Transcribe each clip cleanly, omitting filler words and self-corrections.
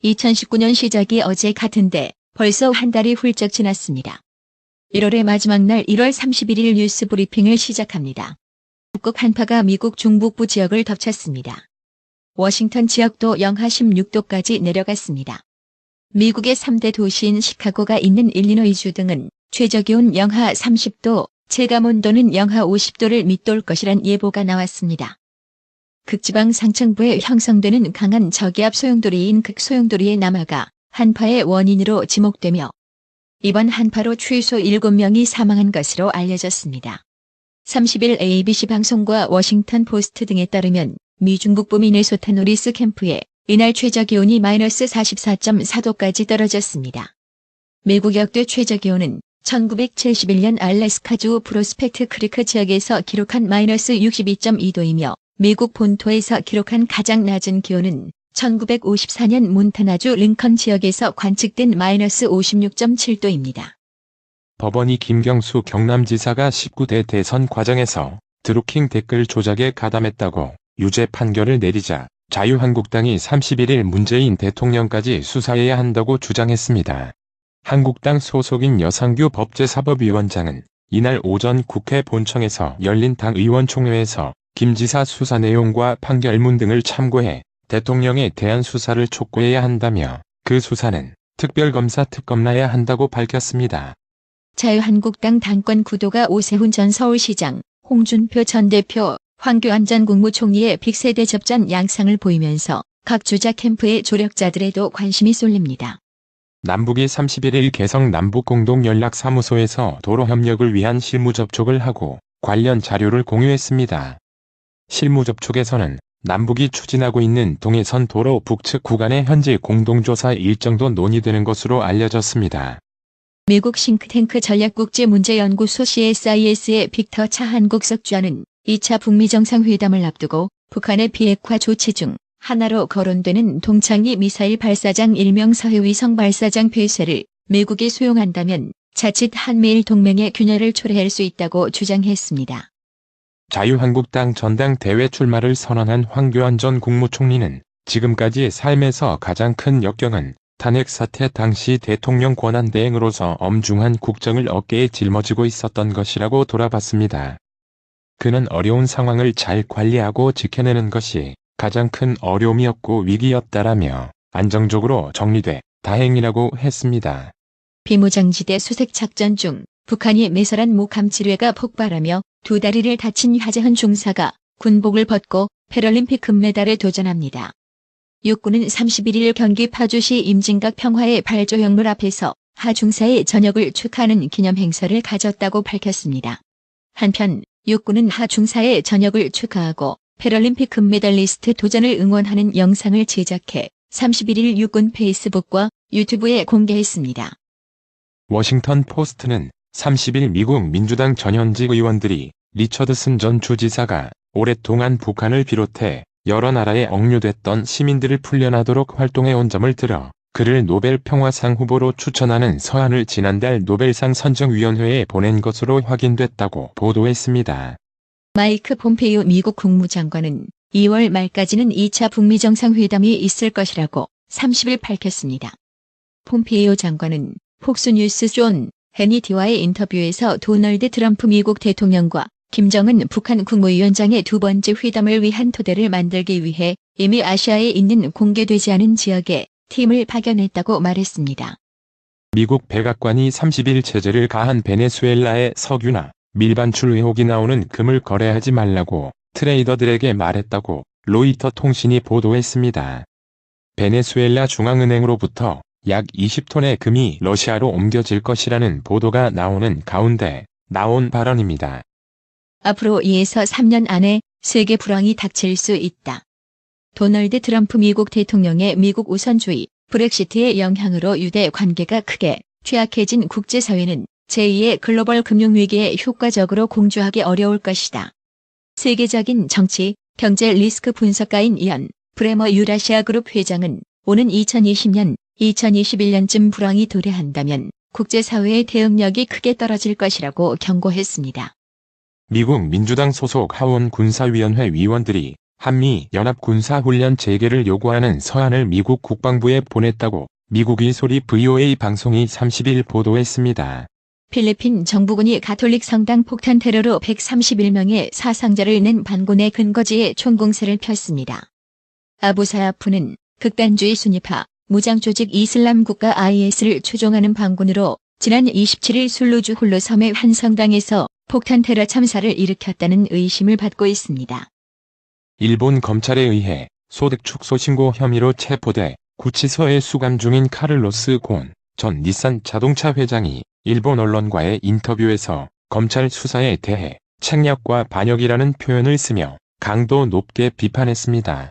2019년 시작이 어제 같은데 벌써 한 달이 훌쩍 지났습니다. 1월의 마지막 날 1월 31일 뉴스 브리핑을 시작합니다. 북극 한파가 미국 중북부 지역을 덮쳤습니다. 워싱턴 지역도 영하 16도까지 내려갔습니다. 미국의 3대 도시인 시카고가 있는 일리노이주 등은 최저기온 영하 30도, 체감온도는 영하 50도를 밑돌 것이란 예보가 나왔습니다. 극지방 상층부에 형성되는 강한 저기압 소용돌이인 극소용돌이의 남하가 한파의 원인으로 지목되며 이번 한파로 최소 7명이 사망한 것으로 알려졌습니다. 30일 ABC 방송과 워싱턴 포스트 등에 따르면 미 중북부 미네소타 노리스 캠프에 이날 최저기온이 마이너스 44.4도까지 떨어졌습니다. 미국 역대 최저기온은 1971년 알래스카주 프로스펙트 크리크 지역에서 기록한 마이너스 62.2도이며 미국 본토에서 기록한 가장 낮은 기온은 1954년 몬타나주 링컨 지역에서 관측된 마이너스 56.7도입니다. 법원이 김경수 경남지사가 19대 대선 과정에서 드루킹 댓글 조작에 가담했다고 유죄 판결을 내리자 자유한국당이 31일 문재인 대통령까지 수사해야 한다고 주장했습니다. 한국당 소속인 여상규 법제사법위원장은 이날 오전 국회 본청에서 열린 당 의원총회에서 김 지사 수사 내용과 판결문 등을 참고해 대통령에 대한 수사를 촉구해야 한다며 그 수사는 특별검사 특검나야 한다고 밝혔습니다. 자유한국당 당권 구도가 오세훈 전 서울시장, 홍준표 전 대표, 황교안 전 국무총리의 빅세대 접전 양상을 보이면서 각 주자 캠프의 조력자들에도 관심이 쏠립니다. 남북이 31일 개성 남북공동연락사무소에서 도로협력을 위한 실무접촉을 하고 관련 자료를 공유했습니다. 실무접촉에서는 남북이 추진하고 있는 동해선 도로 북측 구간의 현지 공동조사 일정도 논의되는 것으로 알려졌습니다. 미국 싱크탱크 전략국제문제연구소 CSIS의 빅터 차 한국석좌는 2차 북미 정상회담을 앞두고 북한의 비핵화 조치 중 하나로 거론되는 동창리 미사일 발사장 일명 서해위성 발사장 폐쇄를 미국이 수용한다면 자칫 한미일 동맹의 균열을 초래할 수 있다고 주장했습니다. 자유한국당 전당대회 출마를 선언한 황교안 전 국무총리는 지금까지의 삶에서 가장 큰 역경은 탄핵 사태 당시 대통령 권한대행으로서 엄중한 국정을 어깨에 짊어지고 있었던 것이라고 돌아봤습니다. 그는 어려운 상황을 잘 관리하고 지켜내는 것이 가장 큰 어려움이었고 위기였다라며 안정적으로 정리돼 다행이라고 했습니다. 비무장지대 수색작전 중 북한이 매설한 모캄지뢰가 폭발하며 두 다리를 다친 하재헌 중사가 군복을 벗고 패럴림픽 금메달에 도전합니다. 육군은 31일 경기 파주시 임진각 평화의 발조형물 앞에서 하 중사의 전역을 축하하는 기념행사를 가졌다고 밝혔습니다. 한편 육군은 하 중사의 전역을 축하하고 패럴림픽 금메달리스트 도전을 응원하는 영상을 제작해 31일 육군 페이스북과 유튜브에 공개했습니다. 워싱턴 포스트는 30일 미국 민주당 전현직 의원들이 리처드슨 전 주지사가 오랫동안 북한을 비롯해 여러 나라에 억류됐던 시민들을 풀려나도록 활동해온 점을 들어 그를 노벨 평화상 후보로 추천하는 서한을 지난달 노벨상 선정위원회에 보낸 것으로 확인됐다고 보도했습니다. 마이크 폼페이오 미국 국무장관은 2월 말까지는 2차 북미 정상회담이 있을 것이라고 30일 밝혔습니다. 폼페이오 장관은 폭스뉴스 존 해니티와의 인터뷰에서 도널드 트럼프 미국 대통령과 김정은 북한 국무위원장의 두 번째 회담을 위한 토대를 만들기 위해 이미 아시아에 있는 공개되지 않은 지역에 팀을 파견했다고 말했습니다. 미국 백악관이 30일 제재를 가한 베네수엘라의 석유나 밀반출 의혹이 나오는 금을 거래하지 말라고 트레이더들에게 말했다고 로이터 통신이 보도했습니다. 베네수엘라 중앙은행으로부터 약 20톤의 금이 러시아로 옮겨질 것이라는 보도가 나오는 가운데 나온 발언입니다. 앞으로 2에서 3년 안에 세계 불황이 닥칠 수 있다. 도널드 트럼프 미국 대통령의 미국 우선주의, 브렉시트의 영향으로 유대 관계가 크게 취약해진 국제사회는 제2의 글로벌 금융위기에 효과적으로 공조하기 어려울 것이다. 세계적인 정치, 경제 리스크 분석가인 이언 브레머 유라시아 그룹 회장은 오는 2020년, 2021년쯤 불황이 도래한다면 국제사회의 대응력이 크게 떨어질 것이라고 경고했습니다. 미국 민주당 소속 하원 군사위원회 위원들이 한미 연합 군사훈련 재개를 요구하는 서한을 미국 국방부에 보냈다고 미국이 소리 VOA 방송이 30일 보도했습니다. 필리핀 정부군이 가톨릭 성당 폭탄 테러로 131명의 사상자를 낸 반군의 근거지에 총공세를 폈습니다. 아부사야프는 극단주의 순위파 무장 조직 이슬람 국가 IS를 추종하는 반군으로 지난 27일 술루주 홀로 섬의 한 성당에서 폭탄 테러 참사를 일으켰다는 의심을 받고 있습니다. 일본 검찰에 의해 소득 축소 신고 혐의로 체포돼 구치소에 수감 중인 카를로스 곤 전 닛산 자동차 회장이 일본 언론과의 인터뷰에서 검찰 수사에 대해 책략과 반역이라는 표현을 쓰며 강도 높게 비판했습니다.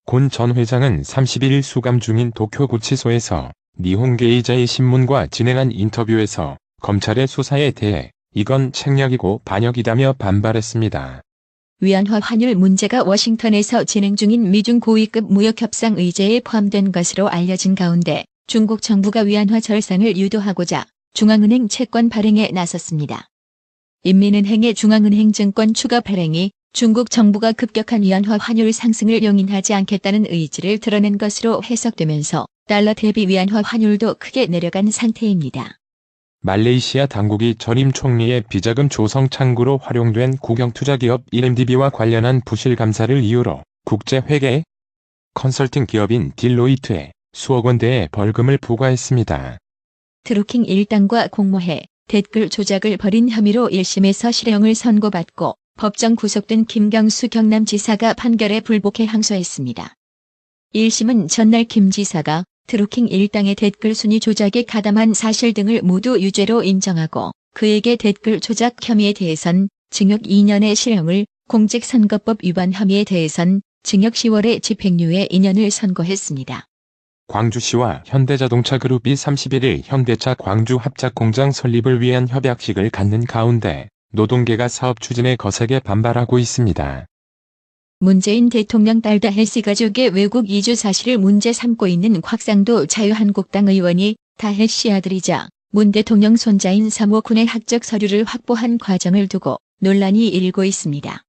곤 전 회장은 31일 수감 중인 도쿄 구치소에서 니혼게이자이 신문과 진행한 인터뷰에서 검찰의 수사에 대해 이건 책략이고 반역이다며 반발했습니다. 위안화 환율 문제가 워싱턴에서 진행 중인 미중 고위급 무역협상 의제에 포함된 것으로 알려진 가운데 중국 정부가 위안화 절상을 유도하고자 중앙은행 채권 발행에 나섰습니다. 인민은행의 중앙은행 증권 추가 발행이 중국 정부가 급격한 위안화 환율 상승을 용인하지 않겠다는 의지를 드러낸 것으로 해석되면서 달러 대비 위안화 환율도 크게 내려간 상태입니다. 말레이시아 당국이 전임 총리의 비자금 조성 창구로 활용된 국영투자기업 1MDB와 관련한 부실 감사를 이유로 국제회계 컨설팅 기업인 딜로이트에 수억 원대의 벌금을 부과했습니다. 드루킹 일당과 공모해 댓글 조작을 벌인 혐의로 1심에서 실형을 선고받고 법정 구속된 김경수 경남지사가 판결에 불복해 항소했습니다. 1심은 전날 김 지사가 드루킹 일당의 댓글 순위 조작에 가담한 사실 등을 모두 유죄로 인정하고 그에게 댓글 조작 혐의에 대해선 징역 2년의 실형을, 공직선거법 위반 혐의에 대해선 징역 10월의 집행유예 2년을 선고했습니다. 광주시와 현대자동차그룹이 31일 현대차 광주 합작공장 설립을 위한 협약식을 갖는 가운데 노동계가 사업 추진에 거세게 반발하고 있습니다. 문재인 대통령 딸 다혜씨 가족의 외국 이주 사실을 문제 삼고 있는 곽상도 자유한국당 의원이 다혜씨 아들이자 문 대통령 손자인 3호 군의 학적 서류를 확보한 과정을 두고 논란이 일고 있습니다.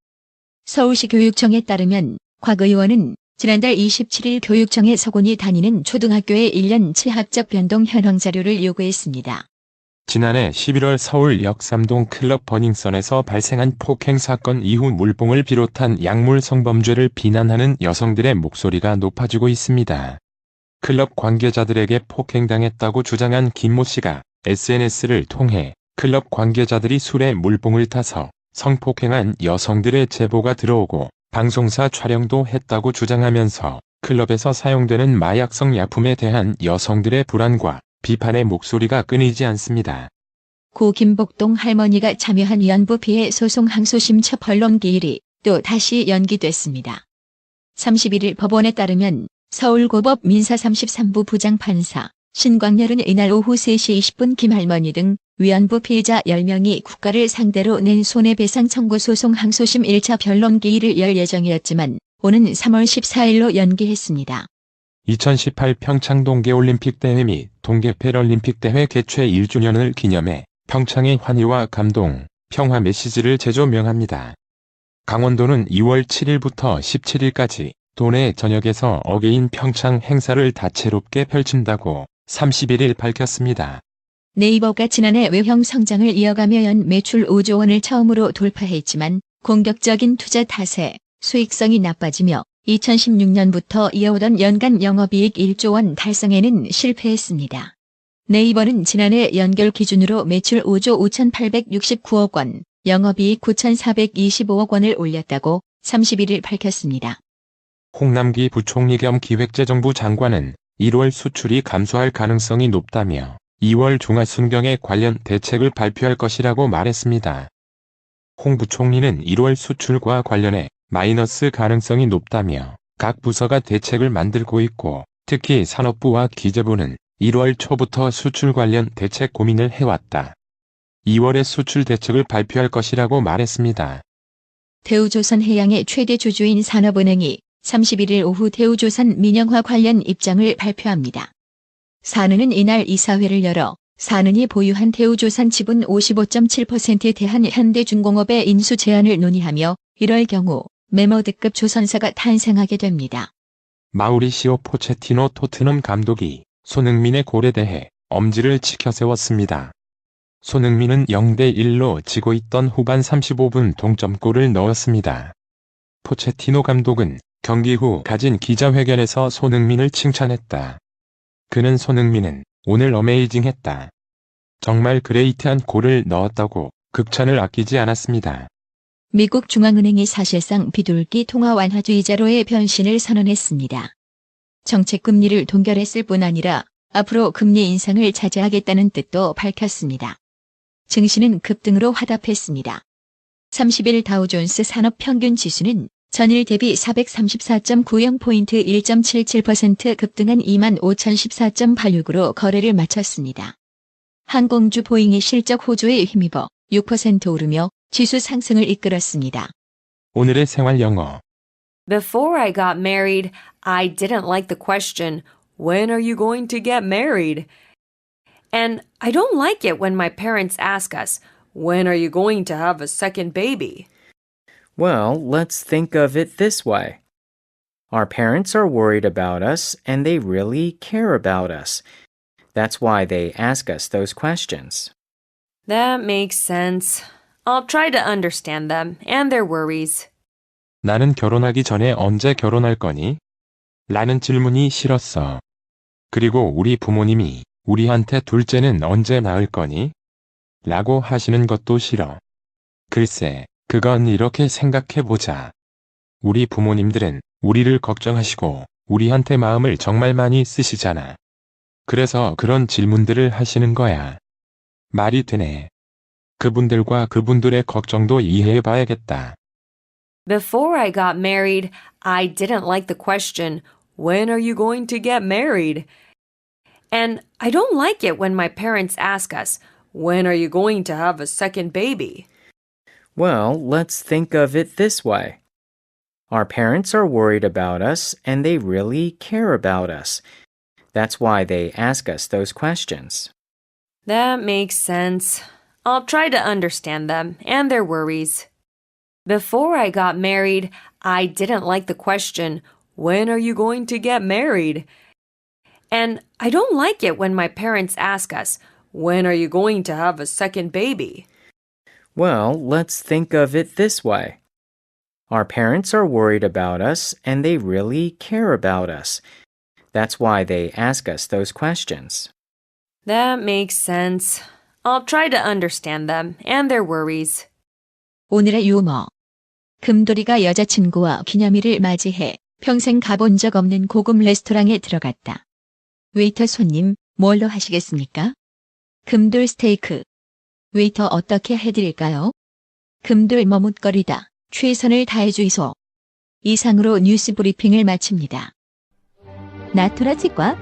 서울시 교육청에 따르면 곽 의원은 지난달 27일 교육청에 서군이 다니는 초등학교의 1년치 학적 변동 현황 자료를 요구했습니다. 지난해 11월 서울 역삼동 클럽 버닝썬에서 발생한 폭행 사건 이후 물봉을 비롯한 약물 성범죄를 비난하는 여성들의 목소리가 높아지고 있습니다. 클럽 관계자들에게 폭행당했다고 주장한 김모 씨가 SNS를 통해 클럽 관계자들이 술에 물봉을 타서 성폭행한 여성들의 제보가 들어오고 방송사 촬영도 했다고 주장하면서 클럽에서 사용되는 마약성 약품에 대한 여성들의 불안과 비판의 목소리가 끊이지 않습니다. 고 김복동 할머니가 참여한 위안부 피해 소송 항소심 첫 변론 기일이 또 다시 연기됐습니다. 31일 법원에 따르면 서울고법 민사 33부 부장판사 신광렬은 이날 오후 3시 20분 김 할머니 등 위안부 피해자 10명이 국가를 상대로 낸 손해배상 청구 소송 항소심 1차 변론 기일을 열 예정이었지만 오는 3월 14일로 연기했습니다. 2018 평창 동계올림픽 대회 및 동계 패럴림픽 대회 개최 1주년을 기념해 평창의 환희와 감동, 평화 메시지를 재조명합니다. 강원도는 2월 7일부터 17일까지 도내 전역에서 어게인 평창 행사를 다채롭게 펼친다고 31일 밝혔습니다. 네이버가 지난해 외형 성장을 이어가며 연 매출 5조 원을 처음으로 돌파했지만 공격적인 투자 탓에 수익성이 나빠지며 2016년부터 이어오던 연간 영업이익 1조 원 달성에는 실패했습니다. 네이버는 지난해 연결 기준으로 매출 5조 5,869억 원, 영업이익 9,425억 원을 올렸다고 31일 밝혔습니다. 홍남기 부총리 겸 기획재정부 장관은 1월 수출이 감소할 가능성이 높다며 2월 중하순경에 관련 대책을 발표할 것이라고 말했습니다. 홍 부총리는 1월 수출과 관련해 마이너스 가능성이 높다며 각 부서가 대책을 만들고 있고 특히 산업부와 기재부는 1월 초부터 수출 관련 대책 고민을 해왔다. 2월에 수출 대책을 발표할 것이라고 말했습니다. 대우조선해양의 최대 주주인 산업은행이 31일 오후 대우조선 민영화 관련 입장을 발표합니다. 산은은 이날 이사회를 열어 산은이 보유한 대우조선 지분 55.7%에 대한 현대중공업의 인수 제한을 논의하며 이럴 경우 메머드급 조선사가 탄생하게 됩니다. 마우리시오 포체티노 토트넘 감독이 손흥민의 골에 대해 엄지를 치켜 세웠습니다. 손흥민은 0대1로 지고 있던 후반 35분 동점골을 넣었습니다. 포체티노 감독은 경기 후 가진 기자회견에서 손흥민을 칭찬했다. 그는 손흥민은 오늘 어메이징했다. 정말 그레이트한 골을 넣었다고 극찬을 아끼지 않았습니다. 미국 중앙은행이 사실상 비둘기 통화 완화주의자로의 변신을 선언했습니다. 정책 금리를 동결했을 뿐 아니라 앞으로 금리 인상을 자제하겠다는 뜻도 밝혔습니다. 증시는 급등으로 화답했습니다. 30일 다우존스 산업평균지수는 전일 대비 434.90포인트 1.77% 급등한 25,014.86으로 거래를 마쳤습니다. 항공주 보잉의 실적 호조에 힘입어 6% 오르며 지수 상승을 이끌었습니다. 오늘의 생활 영어. Before I got married, I didn't like the question, when are you going to get married? And I don't like it when my parents ask us, when are you going to have a second baby? Well, let's think of it this way. Our parents are worried about us and they really care about us. That's why they ask us those questions. That makes sense. I'll try to understand them and their worries. 나는 결혼하기 전에 언제 결혼할 거니? 라는 질문이 싫었어. 그리고 우리 부모님이 우리한테 둘째는 언제 낳을 거니? 라고 하시는 것도 싫어. 글쎄, 그건 이렇게 생각해보자. 우리 부모님들은 우리를 걱정하시고 우리한테 마음을 정말 많이 쓰시잖아. 그래서 그런 질문들을 하시는 거야. 말이 되네. 그분들과 그분들의 걱정도 이해해봐야겠다. Before I got married, I didn't like the question, when are you going to get married? And I don't like it when my parents ask us, when are you going to have a second baby? Well, let's think of it this way. Our parents are worried about us and they really care about us. That's why they ask us those questions. That makes sense. I'll try to understand them and their worries. Before I got married, I didn't like the question, when are you going to get married? And I don't like it when my parents ask us, when are you going to have a second baby? Well, let's think of it this way. Our parents are worried about us and they really care about us. That's why they ask us those questions. That makes sense. I'll try to understand them and their worries. 오늘의 유머. 금돌이가 여자친구와 기념일을 맞이해 평생 가본 적 없는 고급 레스토랑에 들어갔다. 웨이터 손님, 뭘로 하시겠습니까? 금돌 스테이크. 웨이터 어떻게 해드릴까요? 금돌 머뭇거리다. 최선을 다해주이소. 이상으로 뉴스 브리핑을 마칩니다. 나투라 치과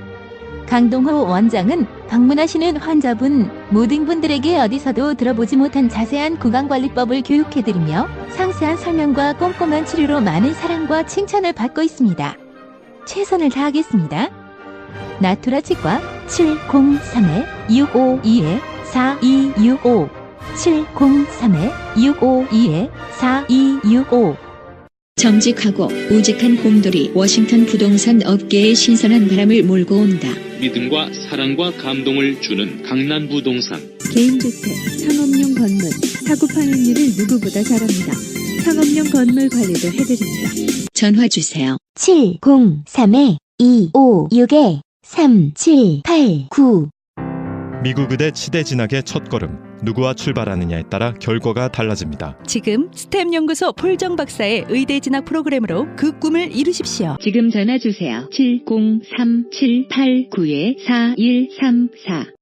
강동호 원장은 방문하시는 환자분 모든 분들에게 어디서도 들어보지 못한 자세한 구강관리법을 교육해드리며 상세한 설명과 꼼꼼한 치료로 많은 사랑과 칭찬을 받고 있습니다. 최선을 다하겠습니다. 나투라 치과 703-652-4265 703-652-4265 정직하고 우직한 곰돌이 워싱턴 부동산 업계에 신선한 바람을 몰고 온다. 믿음과 사랑과 감동을 주는 강남부동산. 개인주택, 상업용 건물, 사고 파행률을 누구보다 잘합니다. 상업용 건물 관리도 해드립니다. 전화 주세요. 703-256-3789 미국 의대 치대 진학의 첫걸음, 누구와 출발하느냐에 따라 결과가 달라집니다. 지금 스템 연구소 폴정 박사의 의대 진학 프로그램으로 그 꿈을 이루십시오. 지금 전화 주세요. 703-789-4134